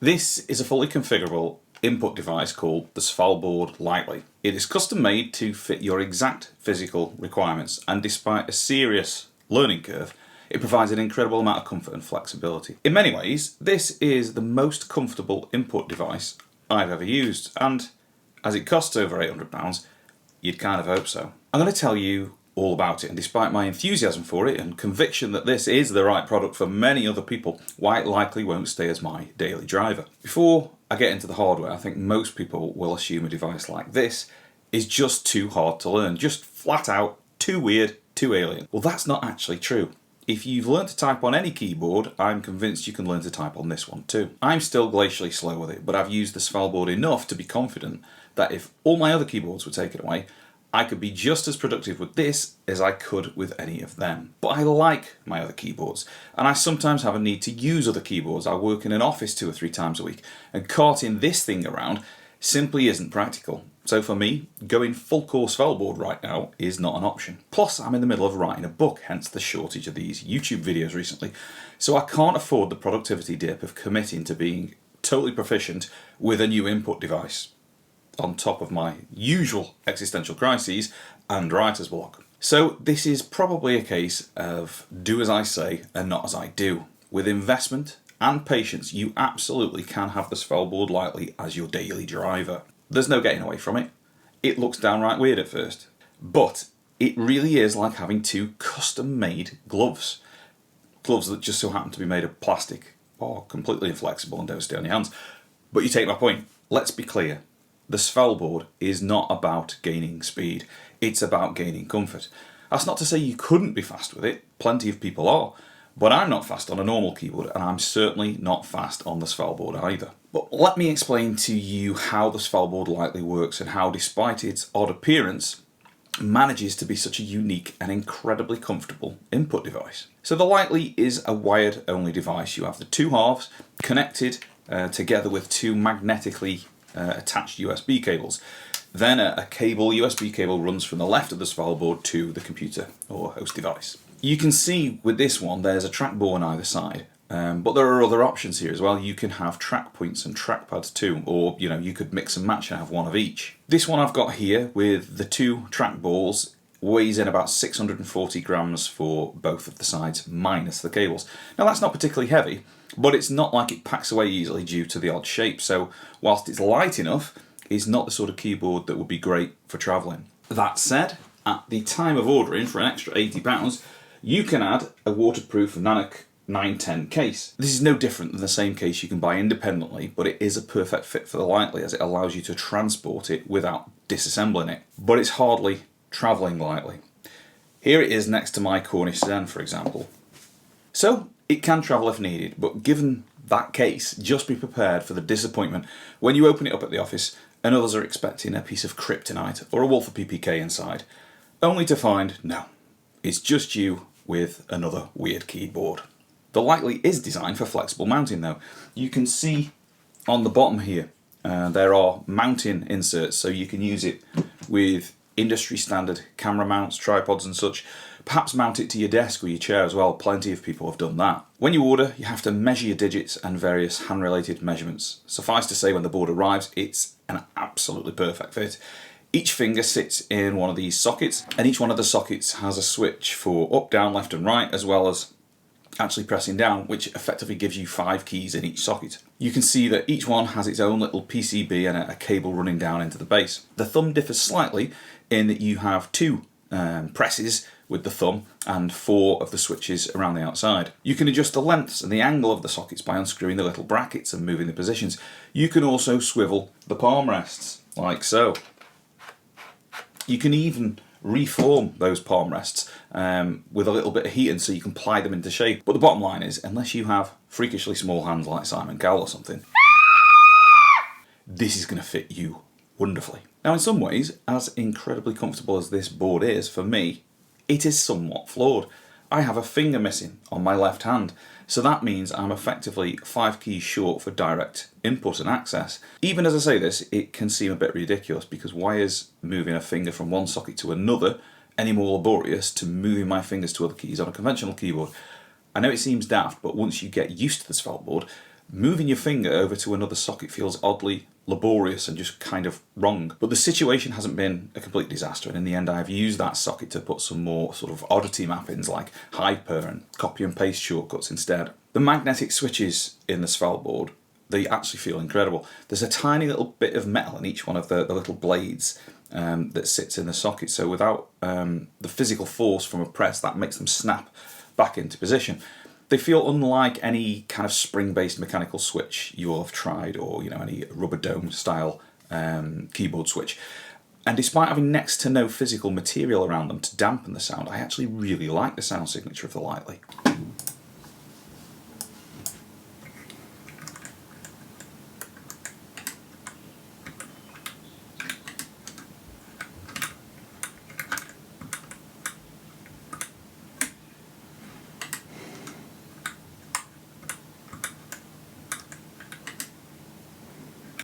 This is a fully configurable input device called the Svalboard Lightly. It is custom made to fit your exact physical requirements, and despite a serious learning curve, it provides an incredible amount of comfort and flexibility. In many ways, this is the most comfortable input device I've ever used, and as it costs over £800, you'd kind of hope so. I'm going to tell you all about it, and despite my enthusiasm for it and conviction that this is the right product for many other people, why it likely won't stay as my daily driver. Before I get into the hardware, I think most people will assume a device like this is just too hard to learn, just flat out too weird, too alien. Well, that's not actually true. If you've learned to type on any keyboard, I'm convinced you can learn to type on this one too. I'm still glacially slow with it, but I've used the Svalboard enough to be confident that if all my other keyboards were taken away, I could be just as productive with this as I could with any of them. But I like my other keyboards, and I sometimes have a need to use other keyboards. I work in an office 2 or 3 times a week, and carting this thing around simply isn't practical. So for me, going full core Svalboard right now is not an option. Plus, I'm in the middle of writing a book, hence the shortage of these YouTube videos recently. So I can't afford the productivity dip of committing to being totally proficient with a new input device, on top of my usual existential crises and writer's block. So this is probably a case of do as I say and not as I do. With investment and patience, you absolutely can have the Svalboard Lightly as your daily driver. There's no getting away from it. It looks downright weird at first, but it really is like having 2 custom-made gloves. Gloves that just so happen to be made of plastic or completely inflexible and don't stay on your hands. But you take my point. Let's be clear. The Svalboard is not about gaining speed, it's about gaining comfort. That's not to say you couldn't be fast with it, plenty of people are, but I'm not fast on a normal keyboard, and I'm certainly not fast on the Svalboard either. But let me explain to you how the Svalboard Lightly works and how, despite its odd appearance, manages to be such a unique and incredibly comfortable input device. So the Lightly is a wired only device. You have the 2 halves connected together with 2 magnetically attached USB cables. Then a USB cable runs from the left of the Svalboard to the computer or host device. You can see with this one there's a trackball on either side, but there are other options here as well. You can have track points and trackpads too, or you could mix and match and have one of each. This one I've got here with the 2 trackballs weighs in about 640 grams for both of the sides minus the cables. Now that's not particularly heavy, but it's not like it packs away easily due to the odd shape, so whilst it's light enough, it's not the sort of keyboard that would be great for travelling. That said, at the time of ordering for an extra £80, you can add a waterproof Nanook 910 case. This is no different than the same case you can buy independently, but it is a perfect fit for the Lightly as it allows you to transport it without disassembling it. But it's hardly travelling lightly. Here it is next to my Cornish Zen, for example. So it can travel if needed, but given that case, just be prepared for the disappointment when you open it up at the office and others are expecting a piece of kryptonite or a wolf of PPK inside, only to find, no, it's just you with another weird keyboard. The Lightly is designed for flexible mounting though. You can see on the bottom here, there are mounting inserts, so you can use it with industry standard camera mounts, tripods and such. Perhaps mount it to your desk or your chair as well. Plenty of people have done that. When you order, you have to measure your digits and various hand-related measurements. Suffice to say, when the board arrives, it's an absolutely perfect fit. Each finger sits in one of these sockets, and each one of the sockets has a switch for up, down, left and right, as well as actually pressing down, which effectively gives you 5 keys in each socket. You can see that each one has its own little PCB and a cable running down into the base. The thumb differs slightly in that you have 2 presses with the thumb and 4 of the switches around the outside. You can adjust the lengths and the angle of the sockets by unscrewing the little brackets and moving the positions. You can also swivel the palm rests, like so. You can even reform those palm rests with a little bit of heating so you can ply them into shape. But the bottom line is, unless you have freakishly small hands like Simon Cowell or something, this is going to fit you wonderfully. Now in some ways, as incredibly comfortable as this board is, for me, it is somewhat flawed. I have a finger missing on my left hand, so that means I'm effectively 5 keys short for direct input and access. Even as I say this, it can seem a bit ridiculous, because why is moving a finger from one socket to another any more laborious to moving my fingers to other keys on a conventional keyboard? I know it seems daft, but once you get used to the Svalboard, moving your finger over to another socket feels oddly laborious and just kind of wrong. But the situation hasn't been a complete disaster, and in the end I've used that socket to put some more sort of oddity mappings like hyper and copy and paste shortcuts instead. The magnetic switches in the Svalboard, they actually feel incredible. There's a tiny little bit of metal in each one of the little blades that sits in the socket, so without the physical force from a press, that makes them snap back into position. They feel unlike any kind of spring-based mechanical switch you will have tried, or any rubber dome style keyboard switch. And despite having next to no physical material around them to dampen the sound, I actually really like the sound signature of the Lightly.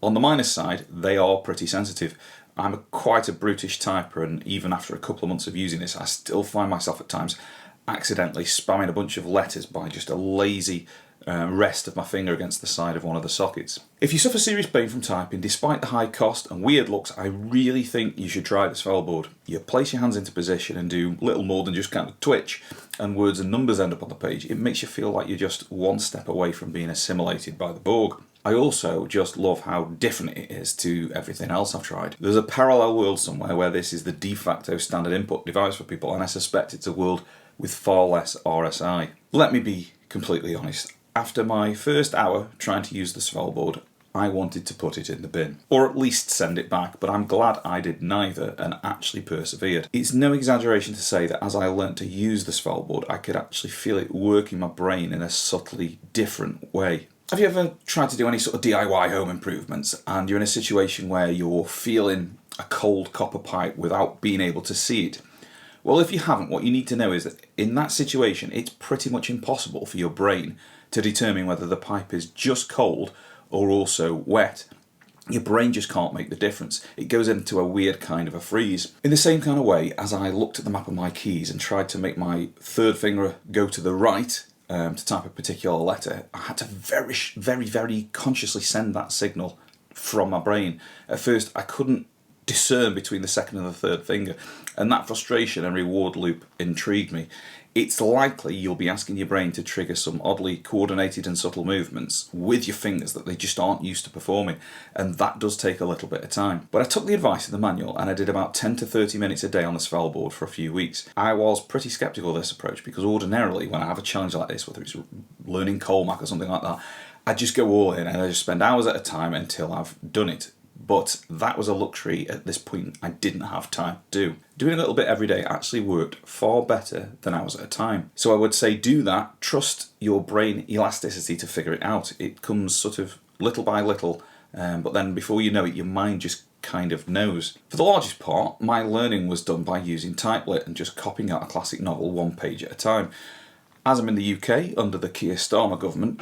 On the minus side, they are pretty sensitive. I'm quite a brutish typer, and even after a couple of months of using this, I still find myself at times accidentally spamming a bunch of letters by just a lazy rest of my finger against the side of one of the sockets. If you suffer serious pain from typing, despite the high cost and weird looks, I really think you should try the Svalboard. You place your hands into position and do little more than just kind of twitch, and words and numbers end up on the page. It makes you feel like you're just one step away from being assimilated by the Borg. I also just love how different it is to everything else I've tried. There's a parallel world somewhere where this is the de facto standard input device for people, and I suspect it's a world with far less RSI. Let me be completely honest. After my first hour trying to use the Svalboard, I wanted to put it in the bin, or at least send it back, but I'm glad I did neither and actually persevered. It's no exaggeration to say that as I learnt to use the Svalboard, I could actually feel it working my brain in a subtly different way. Have you ever tried to do any sort of DIY home improvements and you're in a situation where you're feeling a cold copper pipe without being able to see it? Well, if you haven't, what you need to know is that in that situation, it's pretty much impossible for your brain to determine whether the pipe is just cold or also wet. Your brain just can't make the difference. It goes into a weird kind of a freeze. In the same kind of way, as I looked at the map of my keys and tried to make my third finger go to the right to type a particular letter, I had to very consciously send that signal from my brain. At first, I couldn't discern between the second and the third finger, and that frustration and reward loop intrigued me. It's likely you'll be asking your brain to trigger some oddly coordinated and subtle movements with your fingers that they just aren't used to performing, and that does take a little bit of time. But I took the advice of the manual and I did about 10 to 30 minutes a day on the Svalboard for a few weeks. I was pretty sceptical of this approach because ordinarily when I have a challenge like this, whether it's learning Colmac or something like that, I just go all in and I just spend hours at a time until I've done it. But that was a luxury at this point I didn't have time to do. Doing a little bit every day actually worked far better than hours at a time. So I would say do that, trust your brain elasticity to figure it out. It comes sort of little by little, but then before you know it, your mind just kind of knows. For the largest part, my learning was done by using Typelit and just copying out a classic novel one page at a time. As I'm in the UK, under the Keir Starmer government,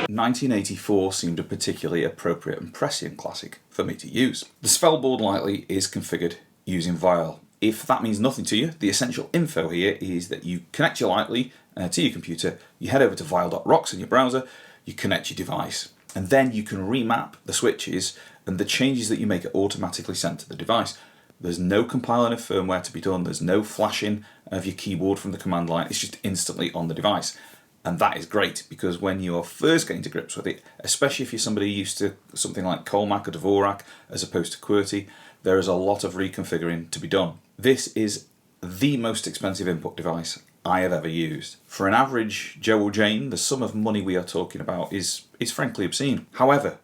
1984 seemed a particularly appropriate and prescient classic for me to use. The Svalboard Lightly is configured using Vial. If that means nothing to you, the essential info here is that you connect your Lightly to your computer, you head over to vial.rocks in your browser, you connect your device, and then you can remap the switches, and the changes that you make are automatically sent to the device. There's no compiling of firmware to be done, there's no flashing of your keyboard from the command line, it's just instantly on the device. And that is great because when you're first getting to grips with it, especially if you're somebody used to something like Colmac or Dvorak as opposed to QWERTY, there is a lot of reconfiguring to be done. This is the most expensive input device I have ever used. For an average Joe or Jane, the sum of money we are talking about is frankly obscene. However,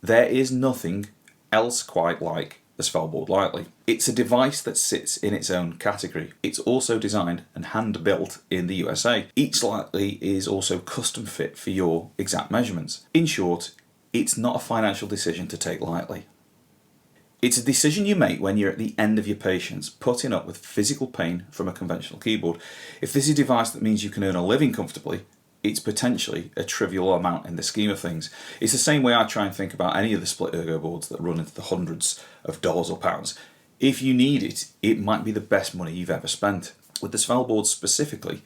there is nothing else quite like the Svalboard Lightly. It's a device that sits in its own category. It's also designed and hand-built in the USA. Each Lightly is also custom fit for your exact measurements. In short, it's not a financial decision to take lightly. It's a decision you make when you're at the end of your patience, putting up with physical pain from a conventional keyboard. If this is a device that means you can earn a living comfortably, it's potentially a trivial amount in the scheme of things. It's the same way I try and think about any of the split ergo boards that run into the hundreds of dollars or pounds. If you need it, it might be the best money you've ever spent. With the Svalboard specifically,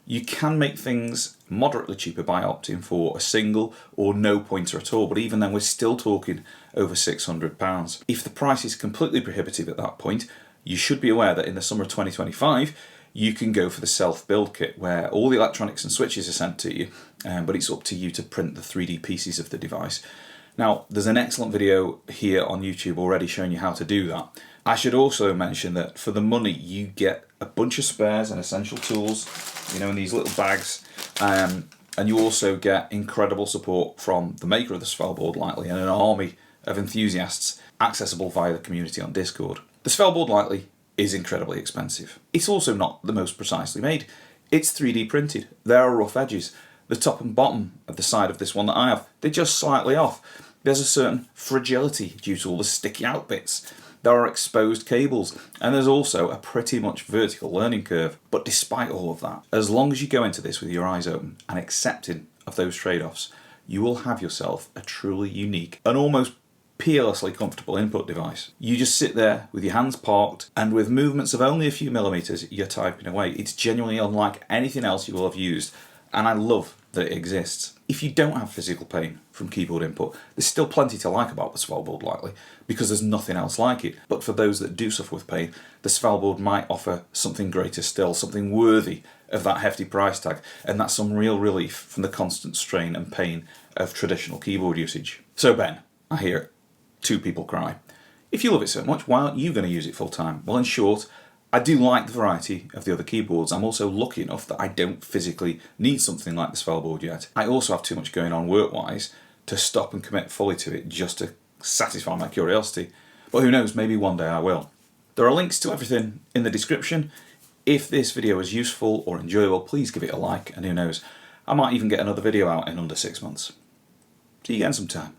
You can make things moderately cheaper by opting for a single or no pointer at all, but even then we're still talking over £600. If the price is completely prohibitive at that point, you should be aware that in the summer of 2025 you can go for the self-build kit where all the electronics and switches are sent to you, but it's up to you to print the 3D pieces of the device. Now, there's an excellent video here on YouTube already showing you how to do that. I should also mention that for the money you get a bunch of spares and essential tools, in these little bags, and you also get incredible support from the maker of the Svalboard Lightly and an army of enthusiasts accessible via the community on Discord. The Svalboard Lightly is incredibly expensive. It's also not the most precisely made. It's 3D printed. There are rough edges. The top and bottom of the side of this one that I have, they're just slightly off. There's a certain fragility due to all the sticky out bits. There are exposed cables, and there's also a pretty much vertical learning curve. But despite all of that, as long as you go into this with your eyes open and accepting of those trade-offs, you will have yourself a truly unique and almost peerlessly comfortable input device. You just sit there with your hands parked, and with movements of only a few millimeters, you're typing away. It's genuinely unlike anything else you will have used, and I love that it exists. If you don't have physical pain from keyboard input, there's still plenty to like about the Svalboard Lightly because there's nothing else like it. But for those that do suffer with pain, the Svalboard might offer something greater still, something worthy of that hefty price tag, and that's some real relief from the constant strain and pain of traditional keyboard usage. So Ben, I hear two people cry. If you love it so much, why aren't you going to use it full time? Well, in short, I do like the variety of the other keyboards. I'm also lucky enough that I don't physically need something like the Svalboard yet. I also have too much going on work-wise to stop and commit fully to it just to satisfy my curiosity. But who knows, maybe one day I will. There are links to everything in the description. If this video is useful or enjoyable, please give it a like, and who knows, I might even get another video out in under 6 months. See you again sometime.